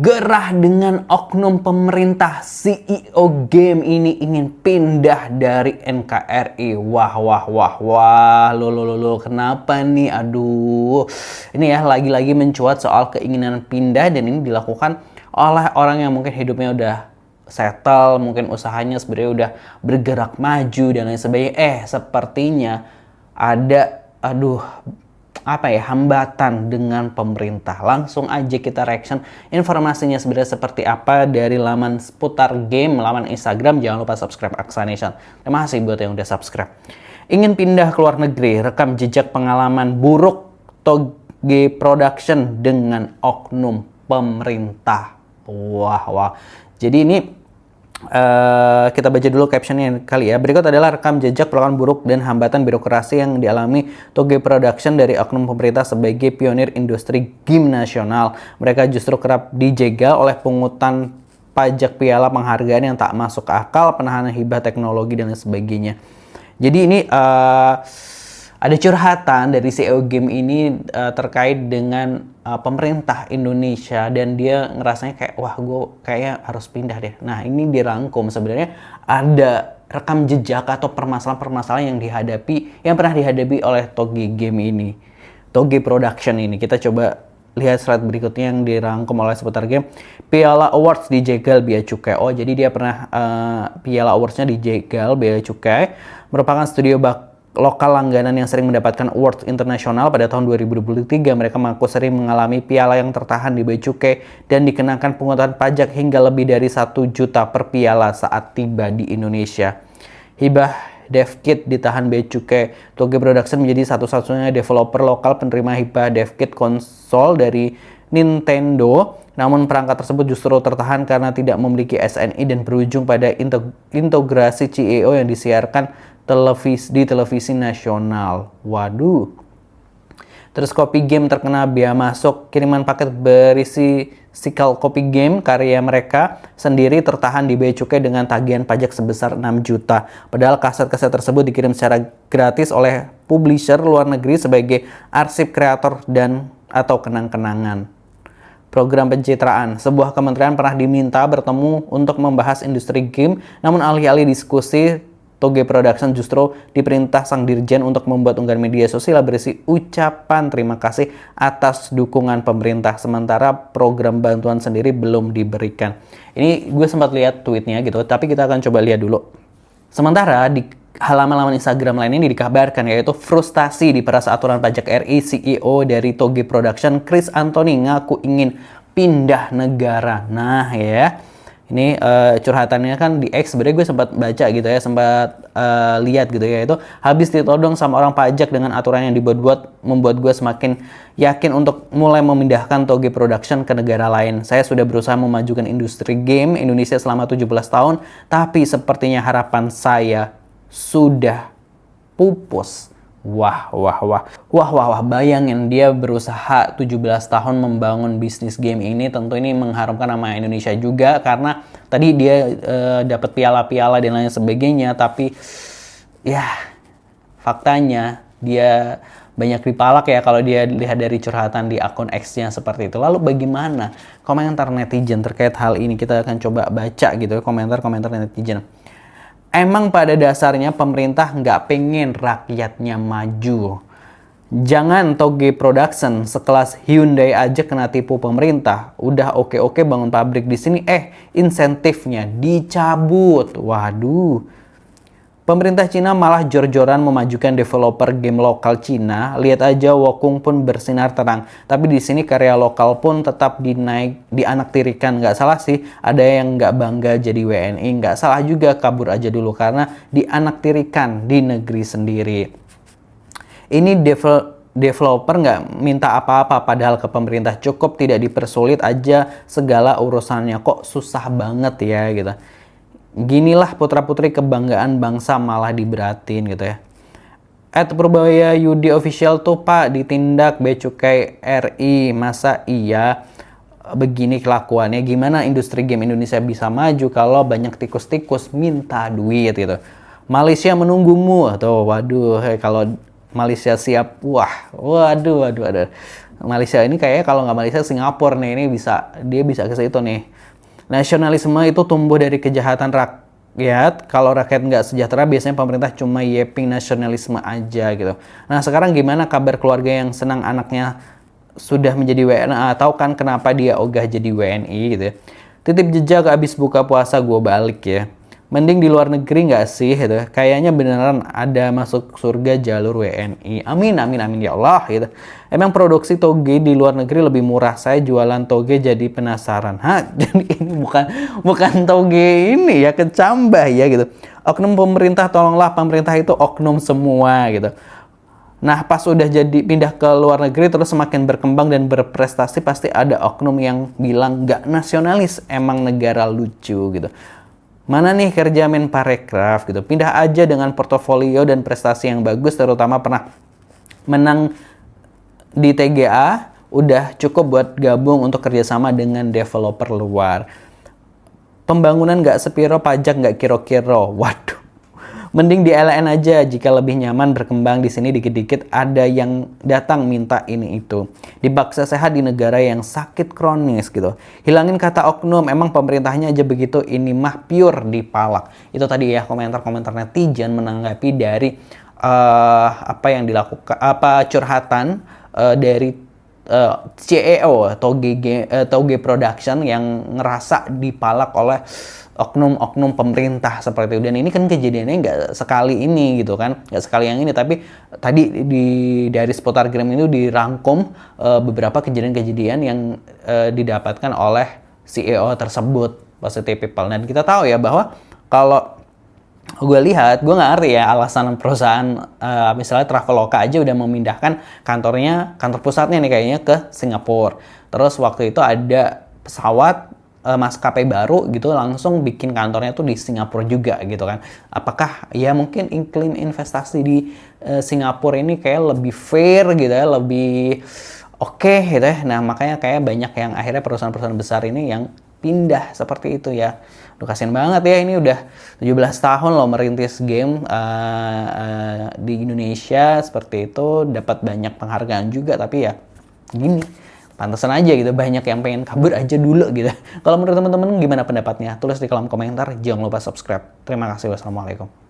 Gerah dengan oknum pemerintah, CEO game ini ingin pindah dari NKRI. Wah, lo, kenapa nih? Aduh, ini ya lagi-lagi mencuat soal keinginan pindah, dan ini dilakukan oleh orang yang mungkin hidupnya udah settle, mungkin usahanya sebenarnya udah bergerak maju dan lain sebagainya. Sepertinya ada, hambatan dengan pemerintah. Langsung aja kita reaction informasinya sebenarnya seperti apa dari laman seputar game, laman Instagram. Jangan lupa subscribe Aksanation. Terima kasih buat yang udah subscribe. Ingin pindah ke luar negeri, rekam jejak pengalaman buruk Toge Production dengan oknum pemerintah. Wah. Jadi ini kita baca dulu captionnya kali ya. Berikut adalah rekam jejak pengalaman buruk dan hambatan birokrasi yang dialami Toge Production dari oknum pemerintah sebagai pionir industri game nasional. Mereka justru kerap dijegal oleh pungutan pajak, piala penghargaan yang tak masuk akal, penahanan hibah teknologi dan lain sebagainya. Jadi ini ada curhatan dari CEO game ini terkait dengan pemerintah Indonesia, dan dia ngerasanya kayak, wah, gue kayaknya harus pindah deh. Nah, ini dirangkum sebenarnya ada rekam jejak atau permasalahan-permasalahan yang pernah dihadapi oleh Toge Game ini, Toge Production ini. Kita coba lihat slide berikutnya yang dirangkum oleh seputar game. Piala Awards dijegal Bea Cukai. Oh, jadi dia pernah Piala Awards-nya dijegal Bea Cukai, merupakan studio lokal langganan yang sering mendapatkan awards internasional. Pada tahun 2023, mereka mengaku sering mengalami piala yang tertahan di Bea Cukai dan dikenakan pungutan pajak hingga lebih dari 1 juta per piala saat tiba di Indonesia. Hibah dev kit ditahan Bea Cukai. Toge Production menjadi satu-satunya developer lokal penerima hibah dev kit konsol dari Nintendo. Namun perangkat tersebut justru tertahan karena tidak memiliki SNI dan berujung pada integrasi CEO yang disiarkan di televisi nasional. Waduh. Terus Kopi Game terkena bea masuk. Kiriman paket berisi sikal Kopi Game karya mereka sendiri tertahan di Bea Cukai dengan tagihan pajak sebesar 6 juta. Padahal kaset-kaset tersebut dikirim secara gratis oleh publisher luar negeri sebagai arsip kreator dan atau kenang-kenangan. Program pencitraan. Sebuah kementerian pernah diminta bertemu untuk membahas industri game, namun alih-alih diskusi, Toge Production justru diperintah sang dirjen untuk membuat unggahan media sosial berisi ucapan terima kasih atas dukungan pemerintah, sementara program bantuan sendiri belum diberikan. Ini gue sempat lihat tweetnya gitu, tapi kita akan coba lihat dulu. Sementara di halaman-halaman Instagram lain ini dikabarkan yaitu frustasi di peras aturan pajak RI, CEO dari Toge Production, Chris Anthony, ngaku ingin pindah negara. Nah ya, ini curhatannya kan di X. Sebenarnya gue sempat baca gitu ya, sempat lihat gitu ya, itu habis ditodong sama orang pajak dengan aturan yang dibuat-buat, membuat gue semakin yakin untuk mulai memindahkan Toge Production ke negara lain. Saya sudah berusaha memajukan industri game Indonesia selama 17 tahun, tapi sepertinya harapan saya sudah pupus. Wah, bayangin dia berusaha 17 tahun membangun bisnis game ini. Tentu ini mengharumkan nama Indonesia juga, karena tadi dia dapat piala-piala dan lain sebagainya, tapi ya faktanya dia banyak dipalak ya kalau dia lihat dari curhatan di akun X-nya seperti itu. Lalu bagaimana komentar netizen terkait hal ini? Kita akan coba baca gitu komentar-komentar netizen. Emang pada dasarnya pemerintah nggak pengen rakyatnya maju. Jangan Toge Production sekelas Hyundai aja kena tipu pemerintah. Udah oke-oke bangun pabrik di sini, insentifnya dicabut. Waduh. Pemerintah Cina malah jor-joran memajukan developer game lokal Cina. Lihat aja Wokung pun bersinar terang. Tapi di sini karya lokal pun tetap dianaktirikan. Nggak salah sih, ada yang nggak bangga jadi WNI. Nggak salah juga kabur aja dulu karena dianaktirikan di negeri sendiri. Ini developer nggak minta apa-apa padahal ke pemerintah. Cukup tidak dipersulit aja segala urusannya. Kok susah banget ya gitu. Ginilah putra-putri kebanggaan bangsa malah diberatin gitu ya. @Purbaya Yudi Official tuh Pak ditindak Bea Cukai RI. Masa iya begini kelakuannya? Gimana industri game Indonesia bisa maju kalau banyak tikus-tikus minta duit gitu. Malaysia menunggumu. Atau waduh, kalau Malaysia siap. Waduh. Malaysia ini kayaknya kalau nggak Malaysia Singapura nih, ini dia bisa ke situ nih. Nasionalisme itu tumbuh dari kejahatan rakyat. Kalau rakyat nggak sejahtera, biasanya pemerintah cuma yeping nasionalisme aja gitu. Nah sekarang gimana kabar keluarga yang senang anaknya sudah menjadi WNA? Tahu kan kenapa dia ogah jadi WNI gitu ya. Titip jejak abis buka puasa gue balik ya. Mending di luar negeri nggak sih gitu. Kayaknya beneran ada masuk surga jalur WNI. Amin ya Allah gitu. Emang produksi toge di luar negeri lebih murah. Saya jualan toge jadi penasaran. Jadi ini bukan toge ini ya, kecambah ya gitu. Oknum pemerintah, tolonglah pemerintah itu oknum semua gitu. Nah pas udah jadi pindah ke luar negeri terus semakin berkembang dan berprestasi, pasti ada oknum yang bilang nggak nasionalis, emang negara lucu gitu. Mana nih kerja Menparekraf gitu. Pindah aja dengan portofolio dan prestasi yang bagus, terutama pernah menang di TGA, udah cukup buat gabung untuk kerjasama dengan developer luar. Pembangunan nggak sepiro, pajak nggak kiro-kiro. Waduh. Mending di LN aja jika lebih nyaman berkembang di sini, dikit-dikit ada yang datang minta ini itu. Dipaksa sehat di negara yang sakit kronis gitu. Hilangin kata oknum, emang pemerintahnya aja begitu, ini mah pure dipalak. Itu tadi ya komentar-komentar netizen menanggapi dari apa yang dilakukan, curhatan dari CEO Toge Production yang ngerasa dipalak oleh oknum-oknum pemerintah seperti itu. Dan ini kan kejadiannya nggak sekali ini gitu kan, nggak sekali yang ini, tapi tadi dari seputar game itu dirangkum beberapa kejadian-kejadian yang didapatkan oleh CEO tersebut, Positive People. Dan kita tahu ya bahwa kalau gue lihat, gue nggak ngerti ya alasan perusahaan misalnya Traveloka aja udah memindahkan kantor pusatnya nih kayaknya ke Singapura. Terus waktu itu ada pesawat maskapai baru gitu langsung bikin kantornya tuh di Singapura juga gitu kan. Apakah ya mungkin iklim investasi di Singapura ini kayak lebih fair gitu ya, lebih oke gitu ya. Nah makanya kayak banyak yang akhirnya perusahaan-perusahaan besar ini yang pindah seperti itu ya. Aduh kasian banget ya, ini udah 17 tahun loh merintis game di Indonesia seperti itu, dapat banyak penghargaan juga, tapi ya gini, pantesan aja gitu banyak yang pengen kabur aja dulu gitu. Kalau menurut teman-teman gimana pendapatnya? Tulis di kolom komentar, jangan lupa subscribe. Terima kasih, wassalamualaikum.